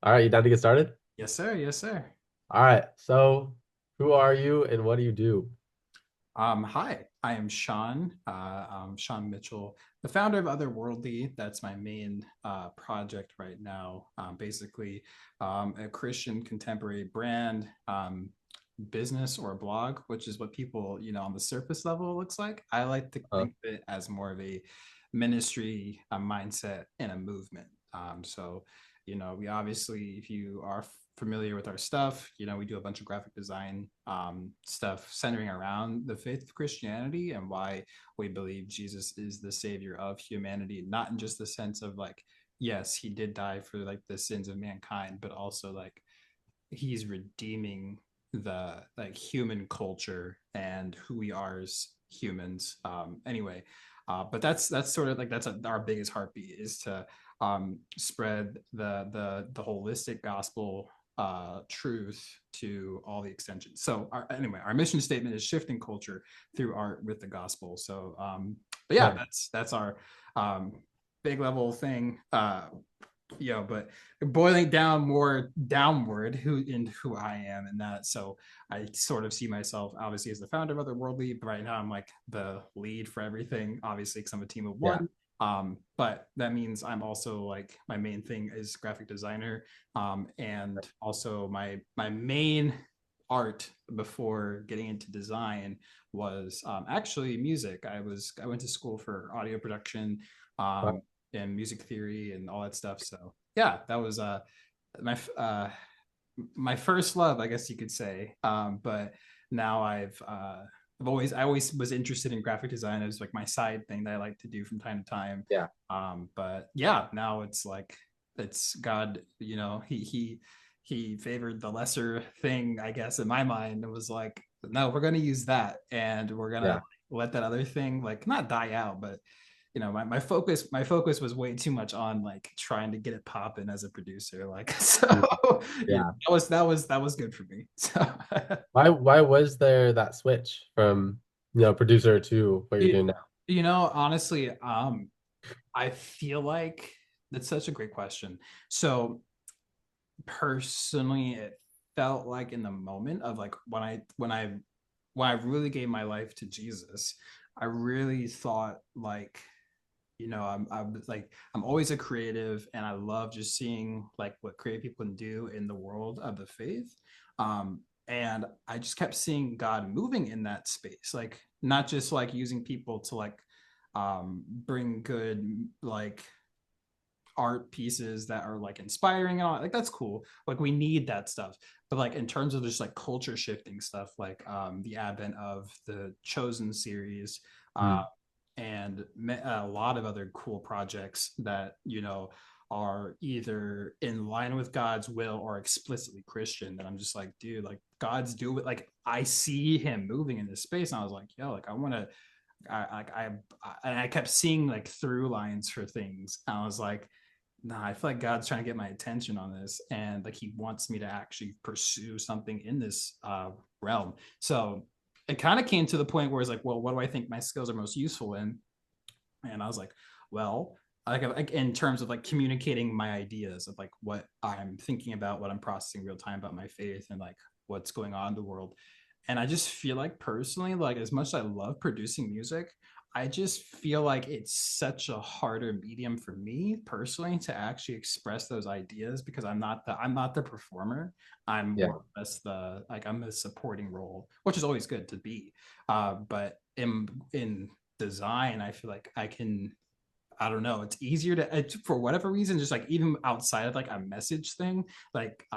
All right, you down to get started? Yes, sir. Yes, sir. All right. So, who are you and what do you do? Hi, I am Shawn. I'm Shawn Mitchell, the founder of Otherworldly. That's my main project right now. Basically, a Christian contemporary brand, business or blog, which is what people, on the surface level looks like. I like to Uh, think of it as more of a ministry, a mindset, and a movement. We obviously, if you are familiar with our stuff, we do a bunch of graphic design stuff centering around the faith of Christianity and why we believe Jesus is the savior of humanity, not in just the sense of like, yes, he did die for like the sins of mankind, but also like he's redeeming the like human culture and who we are as humans. But that's sort of like our biggest heartbeat is to spread the holistic gospel truth to all the extensions. So our mission statement is shifting culture through art with the gospel. But yeah, nice. that's our big level thing. But boiling down more downward who I am and that. So I sort of see myself obviously as the founder of Otherworldly, but right now I'm like the lead for everything, obviously, because I'm a team of Yeah. one. But that means I'm also like my main thing is graphic designer. And also my main art before getting into design was actually music. I went to school for audio production. Well, Um, and music theory and all that stuff. So yeah, that was my my first love, I guess you could say. But now I always was interested in graphic design as like my side thing that I like to do from time to time. yeah. But yeah, now it's like it's God, he favored the lesser thing, I guess, in my mind. It was like, no, we're gonna use that and we're gonna Yeah. let that other thing like not die out, but my focus was way too much on like trying to get it popping as a producer, like so Mm, yeah, yeah. that was good for me. So Why was there that switch from, producer to what you're you, doing now? honestly, I feel like that's such a great question. So personally, it felt like in the moment of like when I really gave my life to Jesus, I really thought like, I'm like I'm always a creative and I love just seeing like what creative people can do in the world of the faith. And I just kept seeing God moving in that space, like not just like using people to like bring good like art pieces that are like inspiring and all like that's cool, like we need that stuff, but like in terms of just like culture shifting stuff like the advent of the Chosen series, uh Mm, and a lot of other cool projects that are either in line with God's will or explicitly Christian, that I'm just like, dude, like God's do it, like I see him moving in this space and I was like, yo, like I want to I kept seeing like through lines for things. I was like, nah, I feel like God's trying to get my attention on this, and like He wants me to actually pursue something in this realm. So it kind of came to the point where it's like, well, what do I think my skills are most useful in? And I was like, well, like in terms of like communicating my ideas of like what I'm thinking about, what I'm processing real time about my faith, and like what's going on in the world. And I just feel like personally, like as much as I love producing music, I just feel like it's such a harder medium for me personally to actually express those ideas because I'm not the performer. I'm yeah. more or less the like I'm a supporting role, which is always good to be. But in design, I feel like I don't know, it's easier to for whatever reason, just like even outside of like a message thing, like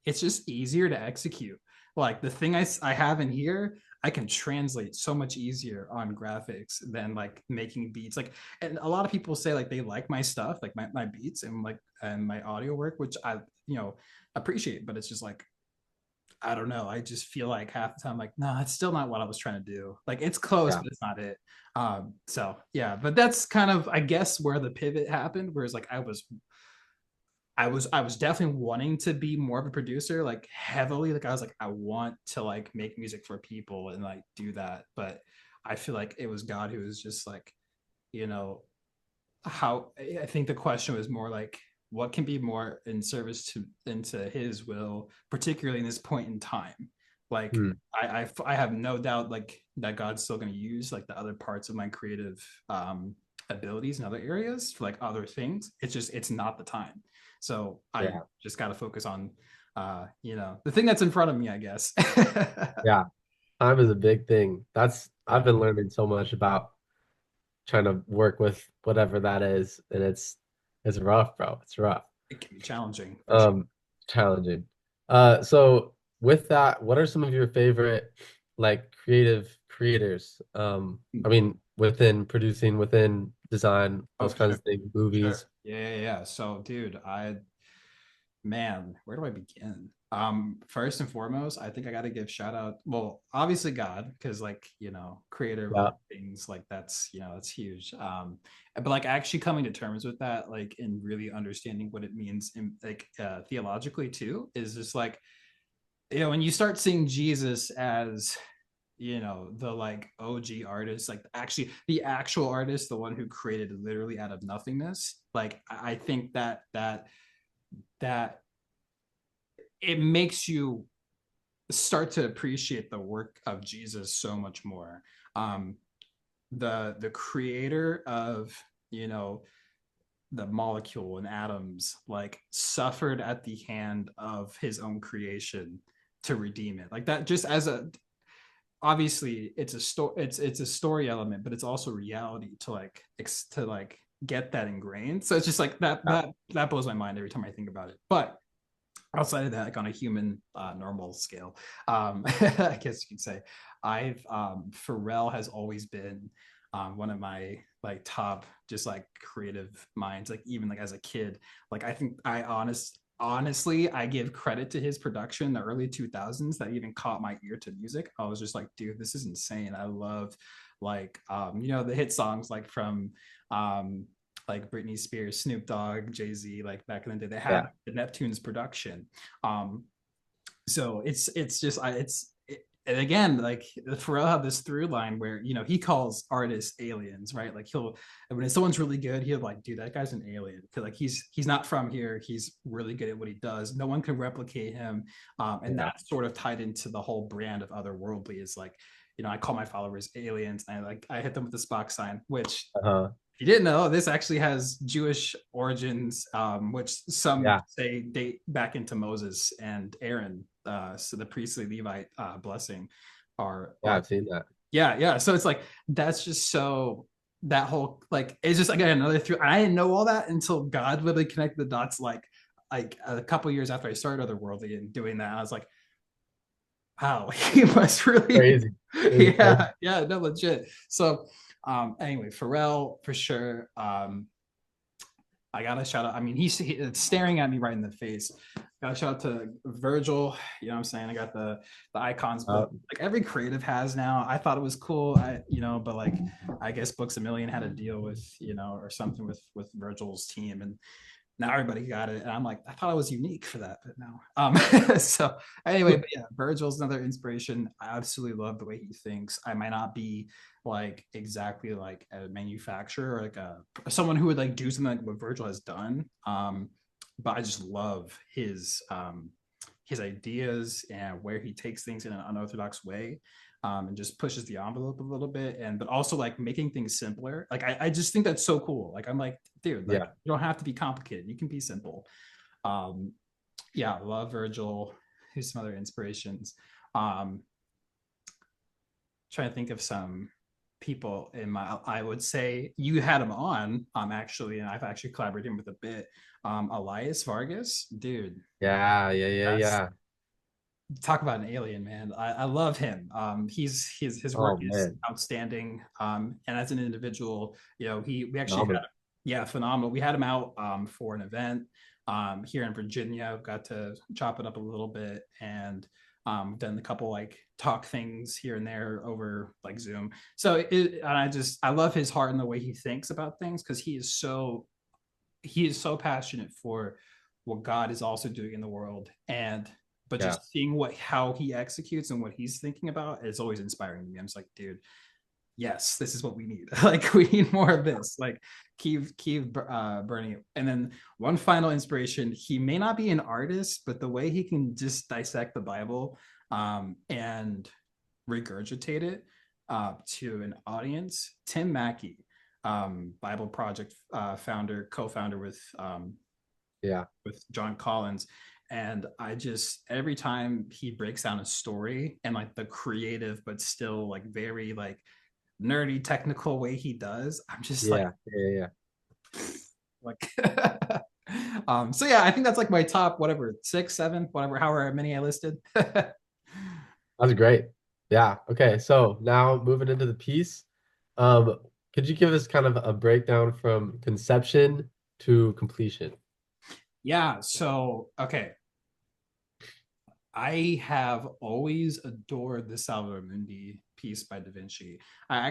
it's just easier to execute. Like the thing I have in here, I can translate so much easier on graphics than like making beats. Like, and a lot of people say like they like my stuff, like my beats and my audio work, which I appreciate, but it's just like I don't know. I just feel like half the time, like, no, it's still not what I was trying to do. Like, it's close, Yeah. but it's not it. So yeah, but that's kind of, I guess, where the pivot happened. Whereas, like, I was definitely wanting to be more of a producer, like heavily. Like, I was like, I want to like make music for people and like do that. But I feel like it was God who was just like, you know, how I think the question was more like what can be more in service to into his will, particularly in this point in time. Like Hmm. I have no doubt like that God's still going to use like the other parts of my creative abilities in other areas for like other things. It's just it's not the time. So I Yeah. just got to focus on the thing that's in front of me, I guess. Yeah. Time is a big thing. I've Yeah, been learning so much about trying to work with whatever that is, and it's rough, bro. It's rough. it can be challenging for sure. Um, challenging. So with that, what are some of your favorite like creative creators? I mean, within producing, within design, Oh, those for kinds sure. of things, Sure. movies. Yeah. So, dude, man, where do I begin? First and foremost, I think I got to give shout out. Well, obviously God, because like creator of Yeah, all things, like that's huge. But like actually coming to terms with that, like and really understanding what it means in like theologically too, is just like when you start seeing Jesus as the like OG artist, like actually the actual artist, the one who created literally out of nothingness. Like I think that it makes you start to appreciate the work of Jesus so much more. Um, the creator of you know the molecule and atoms like suffered at the hand of his own creation to redeem it. Like that, just as a obviously it's a story, it's a story element, but it's also reality to like get that ingrained. So it's just like that yeah, that blows my mind every time I think about it. But outside of that, like on a human normal scale, I guess you could say, I've Pharrell has always been one of my like top just like creative minds. Like even like as a kid, like I think honestly I give credit to his production in the early 2000s that even caught my ear to music. I was just like, dude, this is insane. I love like the hit songs like from um like Britney Spears, Snoop Dogg, Jay-Z, like back in the day, they had yeah, the Neptune's production. Um, so it's just and again, like Pharrell had this through line where he calls artists aliens, right? Like he'll when someone's really good, he'll like, dude, that guy's an alien because like he's not from here. He's really good at what he does. No one can replicate him, and yeah. that's sort of tied into the whole brand of otherworldly. Is like I call my followers aliens, and I hit them with the Spock sign, which Uh-huh. you didn't know this actually has Jewish origins, which some Yeah, say date back into Moses and Aaron. So the priestly Levite blessing yeah, are I've seen that. yeah. So it's like that's just so that whole like it's just again another through. I didn't know all that until God literally connected the dots. Like a couple years after I started Otherworldly and doing that, I was like, wow, he must really, Crazy. It's crazy. yeah, no, legit. So, anyway, Pharrell for sure. I gotta shout out. I mean, it's staring at me right in the face. Gotta shout out to Virgil. You know what I'm saying? I got the icons Uh, book like every creative has now. I thought it was cool. But like I guess Books a Million had a deal with or something with Virgil's team, and now everybody got it. And I'm like, I thought I was unique for that, but no. So anyway, but yeah, Virgil's another inspiration. I absolutely love the way he thinks. I might not be like exactly like a manufacturer or like someone who would like do something like what Virgil has done. But I just love his ideas and where he takes things in an unorthodox way. And just pushes the envelope a little bit, and but also like making things simpler. Like I just think that's so cool. Like I'm like, dude, like yeah. you don't have to be complicated. You can be simple. Um, yeah, love Virgil. Who's some other inspirations? Um, Trying to think of some people in my. I would say you had him on, actually, and I've actually collaborated with a bit. Elias Vargas, dude, Yeah, yeah, yeah, that's yeah. talk about an alien, man. I love him. His work Oh is man, outstanding. And as an individual, we actually had phenomenal. yeah, phenomenal. We had him out for an event here in Virginia. Got to chop it up a little bit and done a couple like talk things here and there over like Zoom. So and I love his heart and the way he thinks about things because he is so passionate for what God is also doing in the world, and but Yeah, just seeing how he executes and what he's thinking about is always inspiring to me. I'm just like, dude, yes, this is what we need. Like we need more of this. Like keep burning it. And then one final inspiration. He may not be an artist, but the way he can just dissect the Bible and regurgitate it to an audience. Tim Mackey, Bible Project founder, co-founder Yeah. with John Collins. And I just every time he breaks down a story and like the creative but still like very like nerdy technical way he does, I'm just Yeah. Yeah. Yeah. like so yeah, I think that's like my top whatever, six, seven, whatever, however many I listed. That's great. Yeah. Okay. So now moving into the piece, um, could you give us kind of a breakdown from conception to completion? Yeah, so okay, I have always adored the Salvador Mundi piece by Da Vinci. I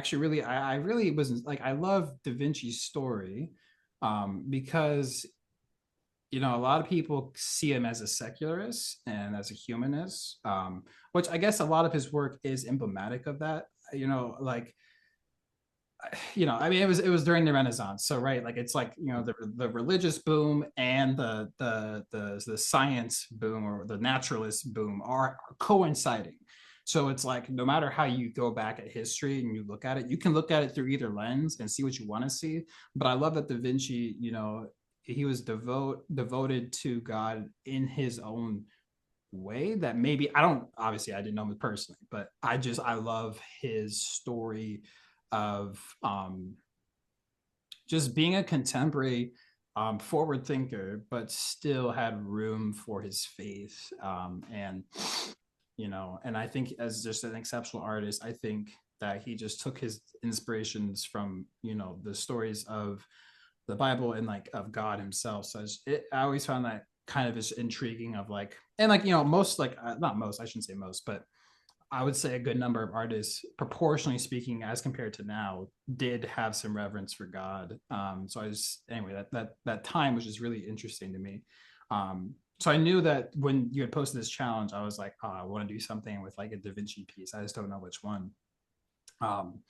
really was like, I love Da Vinci's story because, you know, a lot of people see him as a secularist and as a humanist, which I guess a lot of his work is emblematic of that. You know, like I mean, it was during the Renaissance, so right, like it's like the religious boom and the science boom or the naturalist boom are coinciding. So it's like no matter how you go back at history and you look at it, you can look at it through either lens and see what you want to see. But I love that Da Vinci, he was devoted to God in his own way that maybe I don't obviously I didn't know him personally, but I love his story of just being a contemporary forward thinker, but still had room for his faith. And and I think as just an exceptional artist, I think that he just took his inspirations from the stories of the Bible and like of God Himself. So I always found that kind of is intriguing of like, and like most like not most, I shouldn't say most, but I would say a good number of artists, proportionally speaking, as compared to now, did have some reverence for God. So I just anyway that time was just really interesting to me. So I knew that when you had posted this challenge, I was like, oh, I want to do something with like a Da Vinci piece. I just don't know which one. Um,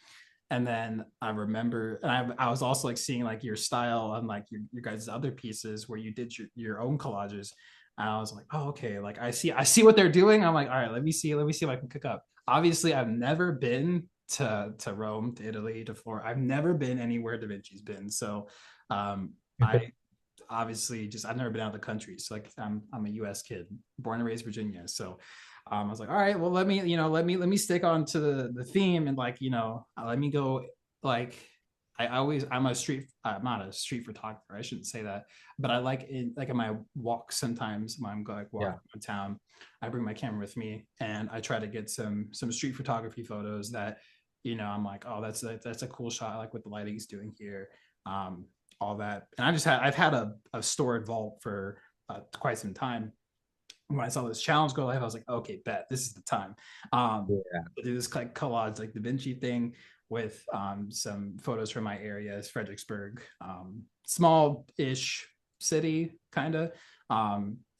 and then I remember, and I was also like seeing like your style on like your guys' other pieces where you did your own collages. And I was like, oh, okay, like I see what they're doing. I'm like, all right, let me see if I can cook up. Obviously, I've never been to Rome, to Italy, to Florida. I've never been anywhere Da Vinci's been. So I obviously just I've never been out of the country. So like I'm a US kid, born and raised Virginia. So I was like, all right, well let me stick on to the theme and like let me go like I'm not a street photographer. I shouldn't say that, but I in my walks sometimes when I'm going like Yeah. walking around town, I bring my camera with me and I try to get some street photography photos that I'm like, oh that's a cool shot. I like what the lighting's doing here. Um, all that. And I've had a stored vault for quite some time. When I saw this challenge go live, I was like, okay, bet this is the time. Yeah. To do this like collage, like Da Vinci thing with some photos from my area, Fredericksburg, small-ish city, kind of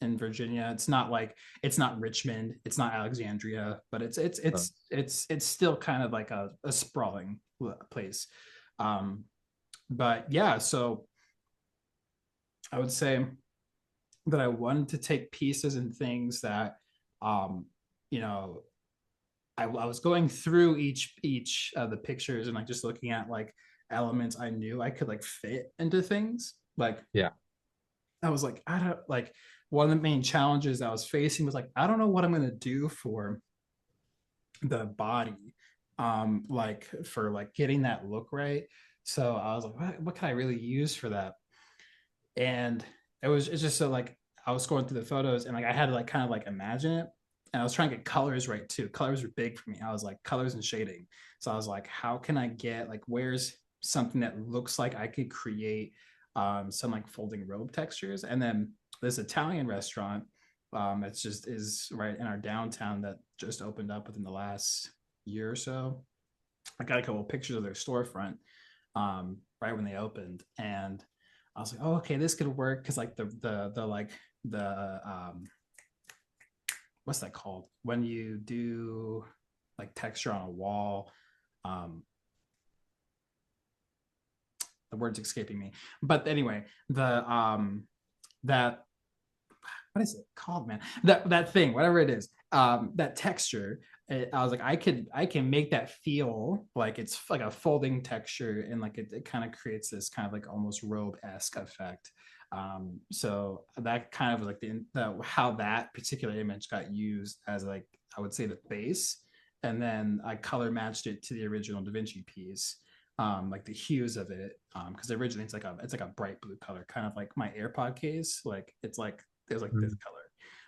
in Virginia. It's not Richmond, it's not Alexandria, but Uh, it's still kind of like a sprawling place. Um, but yeah, so I would say that I wanted to take pieces and things that, um, you know, I was going through each of the pictures and like just looking at like elements I knew I could like fit into things. Like yeah. I was like, I don't like one of the main challenges I was facing was like, I don't know what I'm gonna do for the body, like for like getting that look right. So I was like, what can I really use for that? And it's just so like I was going through the photos and like I had to like kind of like imagine it. And I was trying to get colors right too. Colors were big for me. I was like colors and shading. So I was like, how can I get like where's something that looks like I could create some like folding robe textures? And then this Italian restaurant that's just is right in our downtown that just opened up within the last year or so. I got a couple of pictures of their storefront right when they opened, and I was like, oh, okay, this could work because like the like the what's that called when you do like texture on a wall? the word's escaping me. But anyway, the that what is it called, man? That thing, whatever it is, that texture. I was like, I can make that feel like it's like a folding texture, and like it kind of creates this kind of like almost robe-esque effect. So that kind of like the how that particular image got used as like I would say the base, and then I color matched it to the original Da Vinci piece. Like the hues of it, because originally it's like a bright blue color, kind of like my AirPod case. Like it's like there's like this Mm.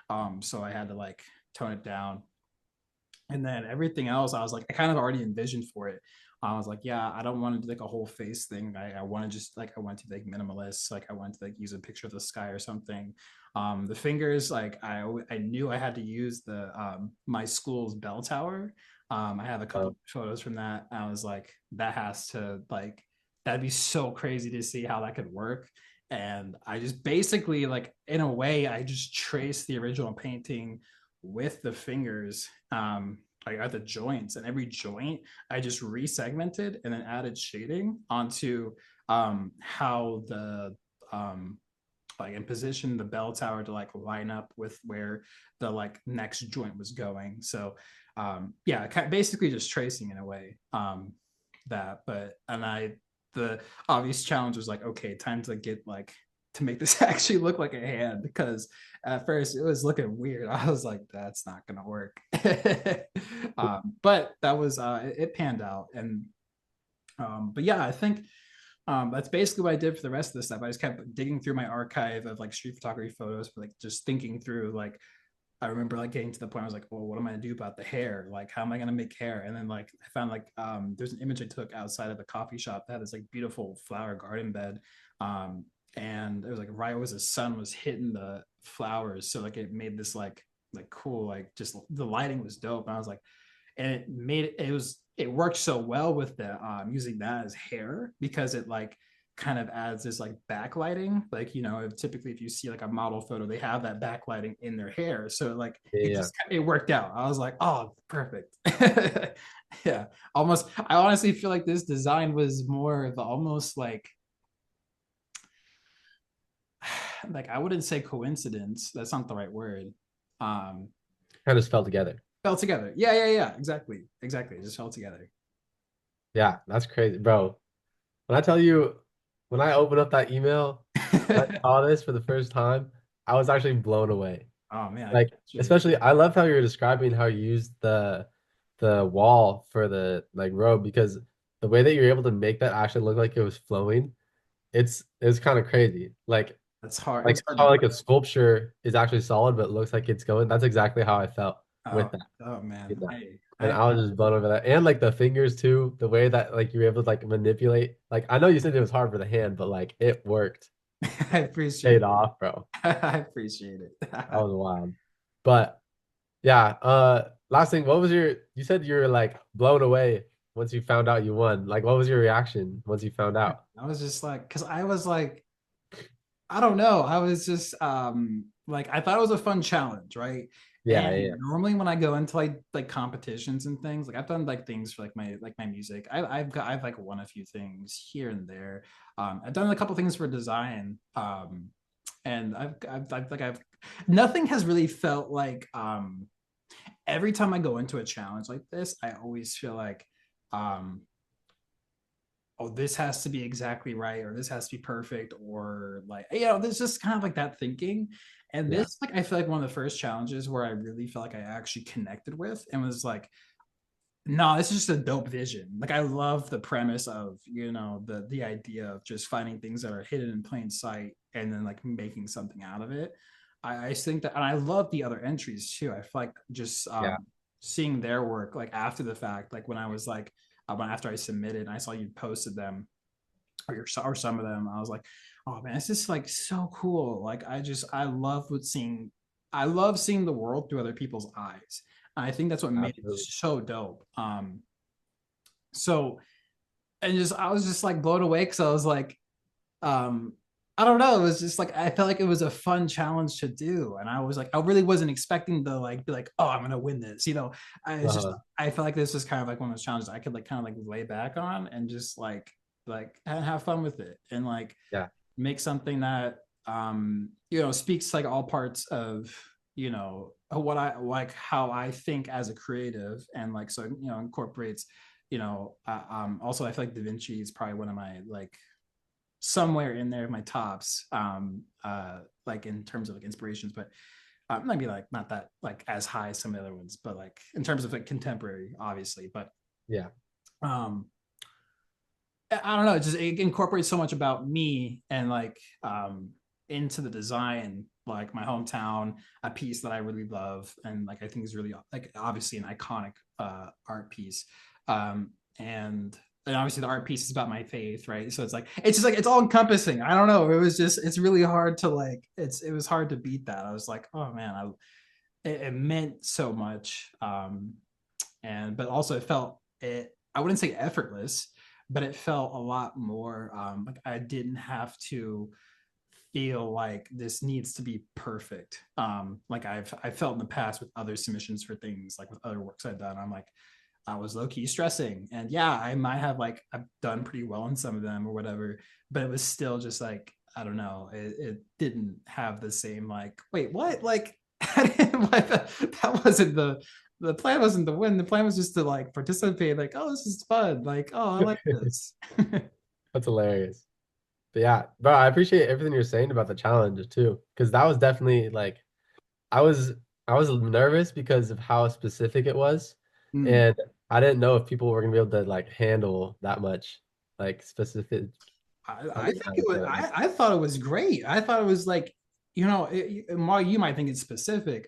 color. So I had to like tone it down. And then everything else, I was like, I kind of already envisioned for it. I was like, yeah, I don't want to do like a whole face thing. I want to just like I want to be like minimalist. Like I want to like use a picture of the sky or something. The fingers, like I knew I had to use the my school's bell tower. I have a couple Oh, of photos from that. I was like, that has to like that'd be so crazy to see how that could work. And I just basically like in a way I just traced the original painting with the fingers, like at the joints, and every joint I just resegmented and then added shading onto how the like and position the bell tower to like line up with where the like next joint was going. So yeah, basically just tracing in a way. That but and I the obvious challenge was like, okay, time to get like to make this actually look like a hand, because at first it was looking weird. I was like, that's not gonna work. But that was it panned out. And but yeah, I think that's basically what I did for the rest of this stuff. I just kept digging through my archive of like street photography photos, but like just thinking through like I remember like getting to the point I was like, well, what am I gonna do about the hair? Like, how am I gonna make hair? And then like I found like there's an image I took outside of a coffee shop that had this like beautiful flower garden bed. Um, and it was like right as the sun was hitting the flowers. So like it made this like cool, like just the lighting was dope. And I was like, and it made it worked so well with the using that as hair, because it like kind of adds this like backlighting, like if, typically if you see like a model photo they have that backlighting in their hair, so like yeah, it yeah. just it worked out. I was like, oh, perfect. Yeah, almost I honestly feel like this design was more of almost like I wouldn't say coincidence, that's not the right word. um Kind of fell together. Fell together, yeah, exactly, it just fell together. Yeah, that's crazy, bro. When I tell you, when I opened up that email and I saw this for the first time, I was actually blown away. Oh man, I Like, appreciate especially, I love how you're describing how you used the wall for the like robe, because the way that you're able to make that actually look like it was flowing, it's kind of crazy. that's hard, Like it's hard to how do. like a sculpture is actually solid but looks like it's going. That's exactly how I felt Oh, with that. oh man, With that. I And I was just blown over that. And like the fingers too, the way that like you were able to like manipulate. Like I know you said it was hard for the hand, but like it worked. I appreciate Paid it. off, bro. I appreciate it. That was wild. But yeah, last thing, what was you said you were like blown away once you found out you won. Like what was your reaction once you found out? I was just like, because I was like, I don't know. I was just like I thought it was a fun challenge, right? Yeah, And yeah, normally when I go into like competitions and things, like I've done like things for like my music. I've like won a few things here and there. I've done a couple things for design. And I've like I've nothing has really felt like every time I go into a challenge like this, I always feel like um oh, this has to be exactly right, or this has to be perfect, or like there's just kind of like that thinking. And yeah, this like I feel like one of the first challenges where I really felt like I actually connected with and was like, no, this is just a dope vision. Like I love the premise of the idea of just finding things that are hidden in plain sight and then like making something out of it. I think that, and I love the other entries too. I feel like just yeah. seeing their work like after the fact, like when I was like after I submitted and I saw you posted them, or some of them, I was like, oh man, it's just like so cool. Like I love seeing the world through other people's eyes. I think that's what made it Absolutely. so dope. So and just I was just like blown away because I was like, um, I don't know. It was just like I felt like it was a fun challenge to do, and I was like, I really wasn't expecting to like be like, oh, I'm gonna win this. I was just Uh-huh. I felt like this was kind of like one of those challenges I could like kind of like lay back on and just like. like and have fun with it, and like Yeah. make something that you know, speaks like all parts of, you know, what I like, how I think as a creative, and like, so, you know, incorporates, you know, also I feel like Da Vinci is probably one of my like somewhere in there my tops, like in terms of like inspirations, but maybe like not that like as high as some of the other ones, but like in terms of like contemporary, obviously. But Yeah. um I don't know, it incorporates so much about me, and like into the design, like my hometown, a piece that I really love, and like I think is really like obviously an iconic art piece. Um and and obviously the art piece is about my faith, right? So it's like it's just like it's all encompassing. I don't know. It was just it's really hard to like it was hard to beat that. I was like, oh man, it meant so much. And but also it felt it I wouldn't say effortless, but it felt a lot more like I didn't have to feel like this needs to be perfect. Like I felt in the past with other submissions for things, like with other works I've done, I'm like I was low key stressing, and yeah, I might have like I've done pretty well in some of them or whatever, but it was still just like I don't know, it didn't have the same like wait what like that wasn't the plan wasn't to win. The plan was just to like participate. Like, oh, this is fun. Like, oh, I like this. That's hilarious. But yeah, bro, I appreciate everything you're saying about the challenge too, because that was definitely like I was I was nervous because of how specific it was, Mm. and I didn't know if people were gonna be able to like handle that much like specific. I think it was. I thought it was great. I thought it was like, you know, while you might think it's specific,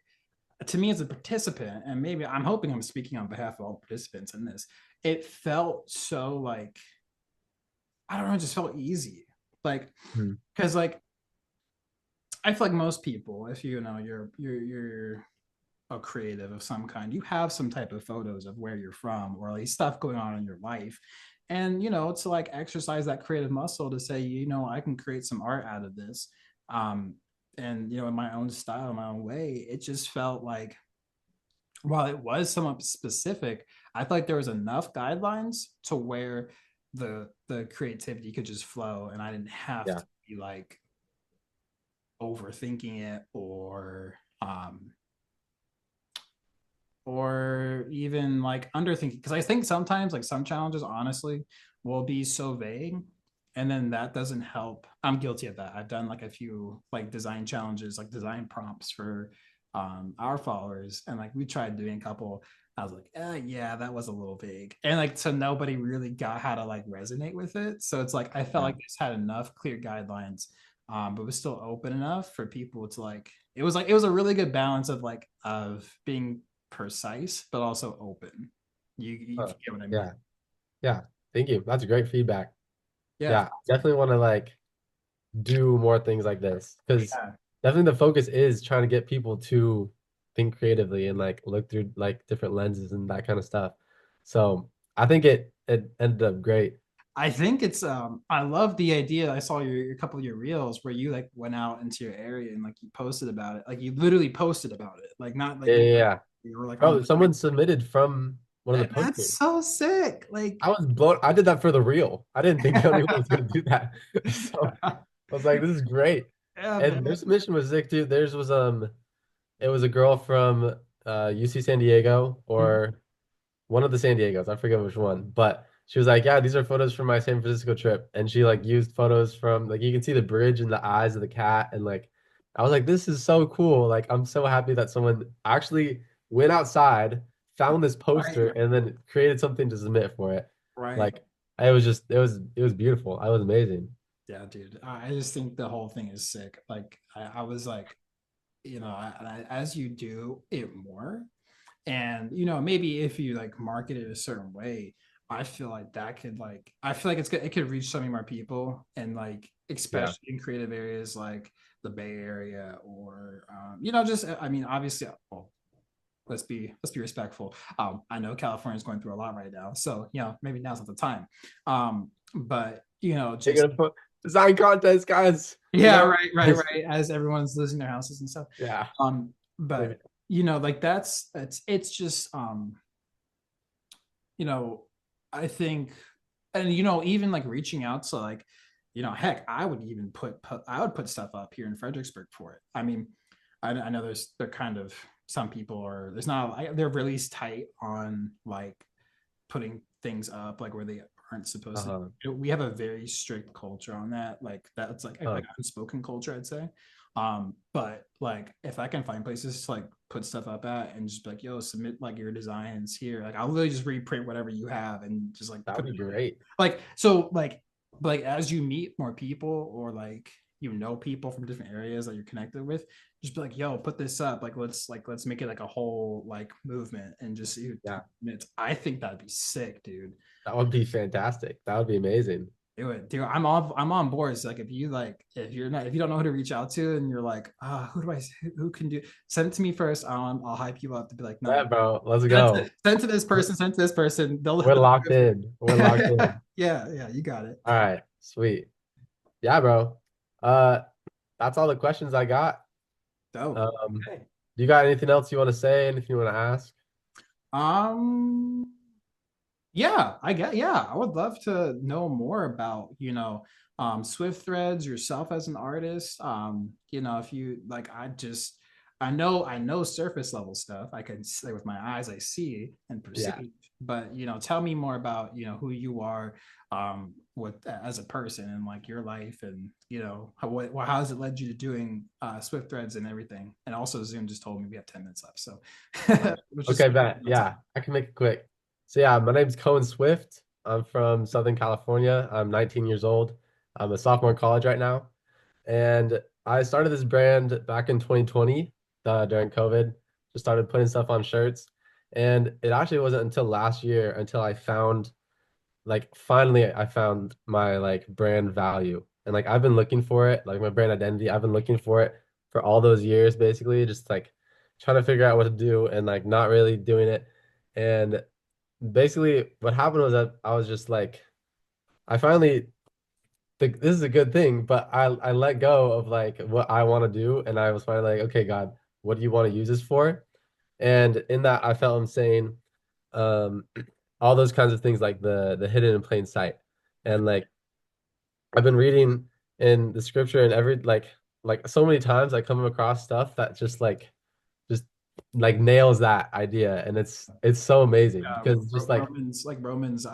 to me as a participant, and maybe I'm hoping I'm speaking on behalf of all participants in this. It felt so like I don't know, it just felt easy. Like, Hmm. because like I feel like most people, if you know you're a creative of some kind, you have some type of photos of where you're from, or at least stuff going on in your life. And, you know, to like exercise that creative muscle to say, you know, I can create some art out of this. Um, and, you know, in my own style, my own way, it just felt like, while it was somewhat specific, I felt like there was enough guidelines to where the creativity could just flow, and I didn't have Yeah. to be like overthinking it, or even like underthinking, because I think sometimes like some challenges honestly will be so vague, and then that doesn't help. I'm guilty of that. I've done like a few like design challenges, like design prompts for our followers, and like we tried doing a couple. I was like, yeah, that was a little vague, and like so nobody really got how to like resonate with it. So it's like I felt Yeah. like this had enough clear guidelines, but was still open enough for people to like. It was like it was a really good balance of like of being precise but also open. You Huh. get what I mean? Yeah. Yeah. Thank you. That's great feedback. Yeah, Yeah. Definitely want to like do more things like this because yeah. definitely the focus is trying to get people to think creatively and like look through like different lenses and that kind of stuff. So I think it ended up great. I think it's I love the idea. I saw your couple of your reels where you like went out into your area and like you posted about it. Like you literally posted about it. Like not like Yeah, yeah, yeah. you were like on Bro, someone submitted from one of the that's posters. so sick. Like I was blown. I did that for the reel. I didn't think anyone was gonna do that. So I was like, this is great. yeah, And their man. submission was sick too. Theirs was it was a girl from UC San Diego Mhm. or one of the San Diegos. I forget which one, but she was like, "Yeah, these are photos from my San Francisco trip," and she like used photos from like you can see the bridge and the eyes of the cat, and like I was like, "This is so cool!" Like I'm so happy that someone actually went outside, found this Right, poster, and then created something to submit for it. right. Like it was just it was beautiful. I was amazing. Yeah, dude. I just think the whole thing is sick. Like I was like, you know, as you do it more, and you know, maybe if you like market it a certain way, I feel like that could like I feel like it could reach so many more people, and like Yeah, especially in creative areas like the Bay Area, or you know, just I mean obviously, well, let's be respectful. I know California is going through a lot right now, so you know, maybe now's not the time. But you know, they're just gonna put design contest, guys. You yeah, know, right, as everyone's losing their houses and stuff. yeah, maybe. But you know, like it's just you know, I think and even like reaching out to like, heck, I would even I would put stuff up here in Fredericksburg for it. I mean, I know they're kind of, some people are, there's not, they're really tight on like putting things up like where they aren't supposed to. Uh-huh. We have a very strict culture on that. Like that's Uh, like unspoken culture, I'd say. But like if I can find places to like put stuff up at and just be like, yo, submit like your designs here. Like I'll literally just reprint whatever you have and just like that put would it be up. great. Like so like as you meet more people or like people from different areas that you're connected with, just be like, yo, put this up. Let's make it like a whole like movement and just see who Yeah, commits. I think that'd be sick, dude. that would be fantastic. That would be amazing. Do it, dude. I'm on board. So like if you like if you don't know who to reach out to and you're like, who do I who can do, send it to me first. I'll hype you up to be like, no, Yeah, bro, let's go. send it to this person, send it to this person. We're They'll locked in. We're locked in. yeah, yeah, you got it. All right, sweet. Yeah, bro. Uh, that's all the questions I got. Dope. Okay. You got anything else you want to say? Anything you want to ask? Um Yeah, yeah, I would love to know more about, Swift Threads, yourself as an artist. If you like, I know surface level stuff. I can say with my eyes, I see and Yeah. perceive. But tell me more about who you are, with as a person and like your life, and how has it led you to doing Swift Threads and everything. And also, Zoom just told me we have 10 minutes left, so which is Okay, bet. Yeah, I can make it quick. So yeah, my name's Cohen Swift. I'm from Southern California. I'm 19 years old. I'm a sophomore in college right now. And I started this brand back in 2020, during COVID. Just started putting stuff on shirts. And it actually wasn't until last year until I found, like, finally I found my like brand value. And like I've been looking for it, like my brand identity. I've been looking for it for all those years, basically, just like trying to figure out what to do and like not really doing it. And basically what happened was that I was just like, I finally think this is a good thing, but I let go of like what I want to do, and I was finally like, okay, God, what do you want to use this for? And in that, I felt him saying, um, all those kinds of things, like the hidden in plain sight, and like I've been reading in the scripture, and every like so many times I come across stuff that just like nails that idea, and it's so amazing because it's just like, Romans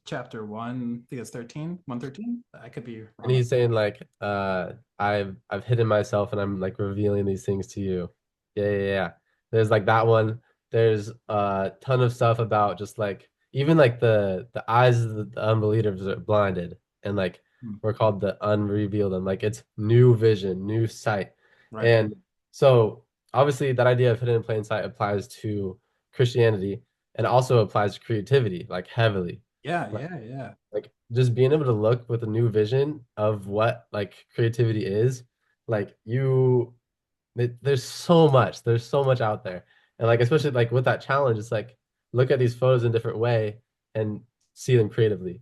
chapter 1, I think it's 13, 113. I could be and wrong. he's saying like, I've hidden myself and I'm like revealing these things to you. Yeah, yeah, yeah. There's like that one. There's a ton of stuff about just like even like the eyes of the unbelievers are blinded, and like Hmm. we're called the unrevealed, and like it's new vision, new sight. Right. And so obviously that idea of hidden in plain sight applies to Christianity, and also applies to creativity like heavily. Yeah, yeah, yeah. Like just being able to look with a new vision of what like creativity is, like there's so much out there. And like especially like with that challenge, it's like look at these photos in a different way and see them creatively.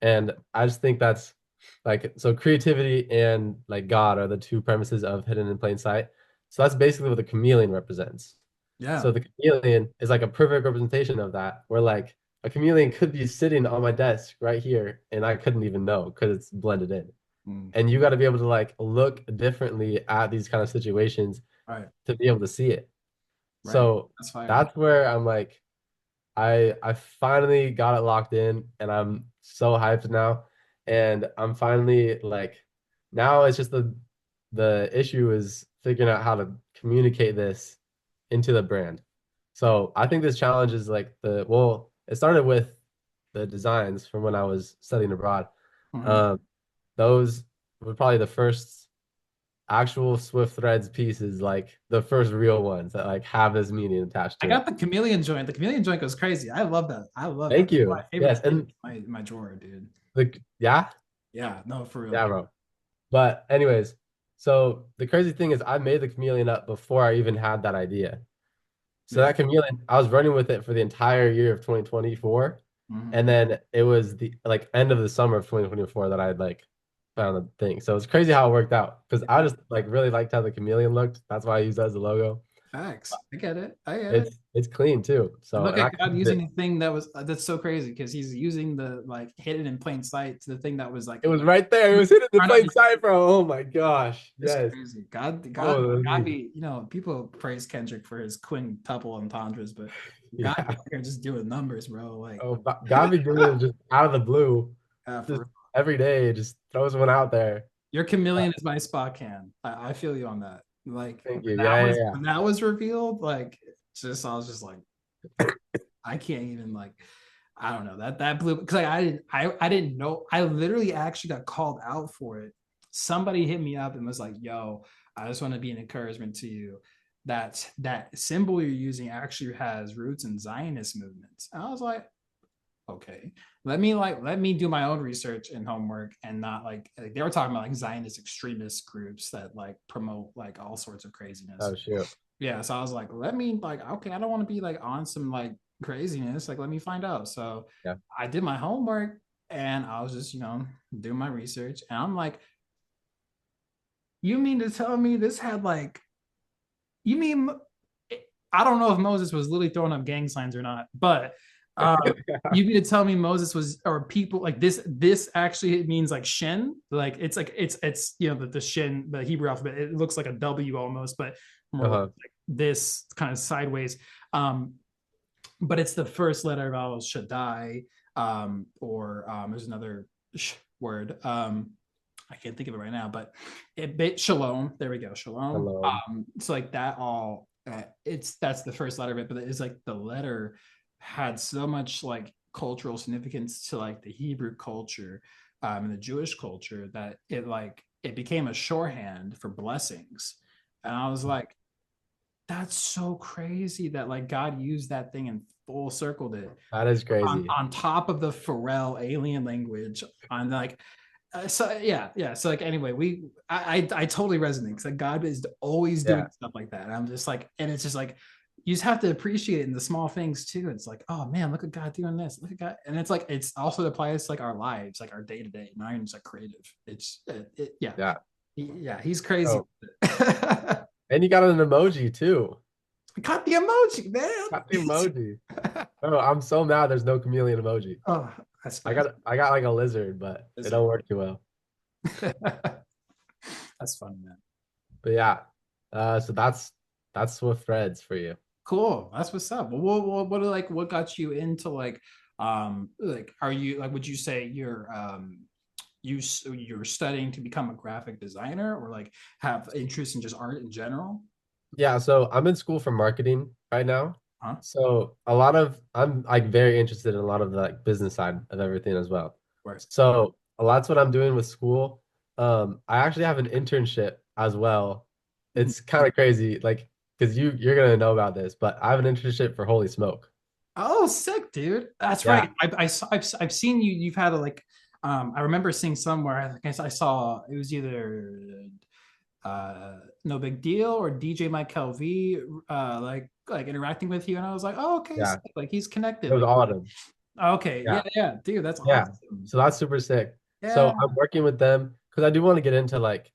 And I just think that's like, so creativity and like God are the two premises of hidden in plain sight. So that's basically what the chameleon represents. Yeah. So the chameleon is like a perfect representation of that, where like a chameleon could be sitting on my desk right here and I couldn't even know because it's blended in. Mm. And you got to be able to like look differently at these kind of situations Right. to be able to see it. Right. So That's fire. that's where I'm like, I finally got it locked in, and I'm so hyped now. And I'm finally like, now it's just the issue is figuring out how to communicate this into the brand. So I think this challenge is like it started with the designs from when I was studying abroad. Mhm. Um, those were probably the first actual Swift Threads pieces, like the first real ones that like have this meaning attached I to got it. the chameleon joint. The chameleon joint goes crazy. I love that. I love that. Thank That's my you. favorite Yes, thing in and my drawer, dude. yeah, Yeah, no, for real. yeah, bro. But anyways, so the crazy thing is I made the chameleon up before I even had that idea. So Yeah. that chameleon, I was running with it for the entire year of 2024. Mhm. And then it was the like end of the summer of 2024 that I had like found the thing. So it's crazy how it worked out because I Yeah. just like really liked how the chameleon looked. That's why I used that as a logo. Facts. I get it. I get it. It's clean too. And So look and I at God keep it. using a thing that was that's so crazy because he's using the like hidden in plain sight to the thing that was like It was right there. It was hidden in right on plain your. sight, bro. Oh my gosh. It's Yes. crazy. Oh, God be, people praise Kendrick for his quintuple entendres, but God be yeah. out here just doing numbers, bro. Like, Oh, God be giving it just out of the blue, for just real. every day, just throws one out there. Your chameleon is my spot can. I feel you on that. Like Thank you. Yeah, yeah, yeah. when that was revealed, like just I was just like, I can't even like I don't know that blew because like I didn't know I literally actually got called out for it. Somebody hit me up and was like, "Yo, I just want to be an encouragement to you that symbol you're using actually has roots in Zionist movements." And I was like, "Okay, let me do my own research and homework and not like they were talking about like Zionist extremist groups that like promote like all sorts of craziness." Oh shoot. Yeah, so I was like, let me like, okay, I don't want to be like on some like craziness. Like, let me find out. So Yeah. I did my homework and I was just, doing my research. And I'm like, you mean to tell me this had like, you mean, I don't know if Moses was literally throwing up gang signs or not, but you mean to tell me Moses was, or people like this actually means like shin, like it's the shin, the Hebrew alphabet, it looks like a W almost, but more like Uh-huh. this kind of sideways. Um, but it's the first letter of El Shaddai, or there's another word. I can't think of it right now, but shalom. There we go, shalom. Hello. So like that all, that's the first letter of it, but it's like the letter had so much like cultural significance to like the Hebrew culture, and the Jewish culture that it became a shorthand for blessings. And I was like, that's so crazy that like God used that thing and full circled it That is on, crazy. on top of the Pharrell alien language on like so yeah so like anyway I totally resonate because like God is always doing Yeah. stuff like that and I'm just like and it's just like you just have to appreciate it in the small things too. It's like, oh man, look at God doing this, look at God. And it's like it's also applies to like our lives, like our day-to-day, not even just like creative. Yeah, Yeah. yeah, he's crazy. Oh, and you got an emoji too. Got the emoji, man. Got the emoji. Oh, I'm so mad there's no chameleon emoji. Oh, that's I fast. got I got like a lizard, but it don't work too well. That's funny, man. But yeah. So that's Swift Threads for you. Cool. That's what's up. Well, what got you into like are you like would you say you're studying to become a graphic designer or like have interest in just art in general? Yeah, so I'm in school for marketing right now. Huh? So a lot of I'm like very interested in a lot of the like business side of everything as well. Where? So a lot's what I'm doing with school. I actually have an internship as well. Mhm. It's kind of crazy, like because you're gonna know about this, but I have an internship for Holy Smoke. Oh, sick, dude. That's right. Yeah, I've seen you. You've had a like. I remember seeing somewhere. I guess I saw it was either No Big Deal or DJ Mike LV like interacting with you, and I was like, oh, okay, yeah. sick. Like he's connected. It was Like autumn. okay, Yeah, yeah, dude, that's yeah. awesome. So that's super sick. Yeah, So I'm working with them because I do want to get into like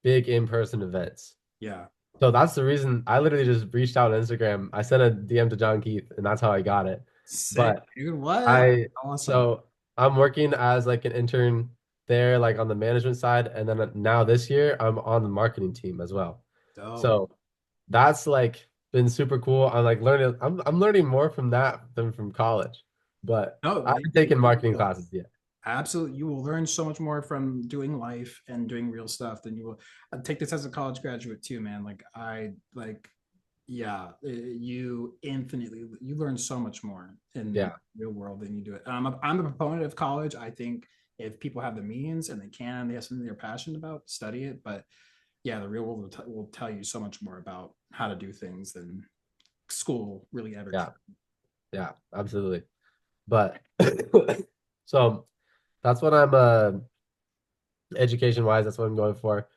big in-person events. yeah, So that's the reason I literally just reached out on Instagram. I sent a DM to John Keith, and that's how I got it. sick, But dude. What? I Awesome. so I'm working as like an intern there, like on the management side, and then now this year I'm on the marketing team as well. Dope. So that's like been super cool. I'm like learning. I'm learning more from that than from college, but No, I haven't taken marketing classes yet. absolutely. You will learn so much more from doing life and doing real stuff than you will. I take this as a college graduate too, man. Like I like, yeah, you learn so much more in Yeah, the real world than you do it. I'm a proponent of college. I think if people have the means and they can, they have something they're passionate about, study it. But yeah, the real world will tell you so much more about how to do things than school really ever yeah, can. yeah, absolutely. But so that's what I'm education wise, that's what I'm going for.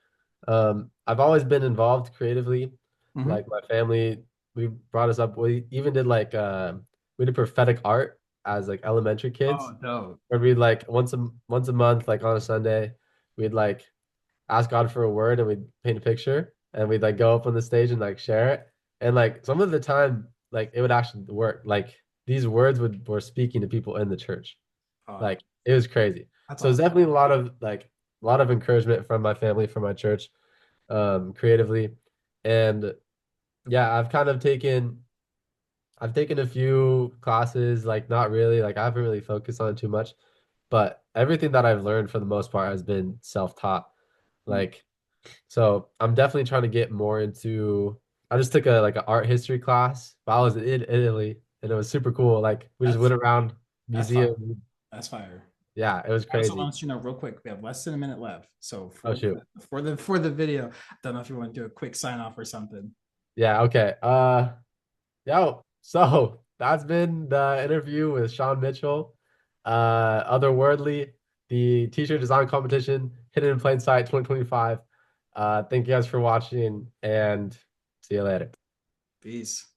I've always been involved creatively. Mm-hmm. Like my family, we brought us up. We even did like we did prophetic art as like elementary kids, Oh, dope. where we'd like once a month, like on a Sunday, we'd like ask God for a word and we'd paint a picture and we'd like go up on the stage and like share it. And like some of the time, like it would actually work. Like these words were speaking to people in the church. Uh, Like it was crazy. that's So it's awesome. definitely a lot of encouragement from my family, from my church, creatively. And yeah, I've taken a few classes, like not really, like I haven't really focused on it too much, but everything that I've learned for the most part has been self-taught. Mm. Like, so I'm definitely trying to get more into, I just took a like an art history class, but I was in Italy and it was super cool. Like we just That's went around that's fire. museum. That's fire. Yeah, it was I also crazy. want you to know real quick, we have less than a minute left. So Oh for shoot. the video, I don't know if you want to do a quick sign off or something. Yeah, okay. Yo, so that's been the interview with Shawn Mitchell. Otherworldly, the t-shirt design competition, Hidden in Plain Sight 2025. Thank you guys for watching and see you later. Peace.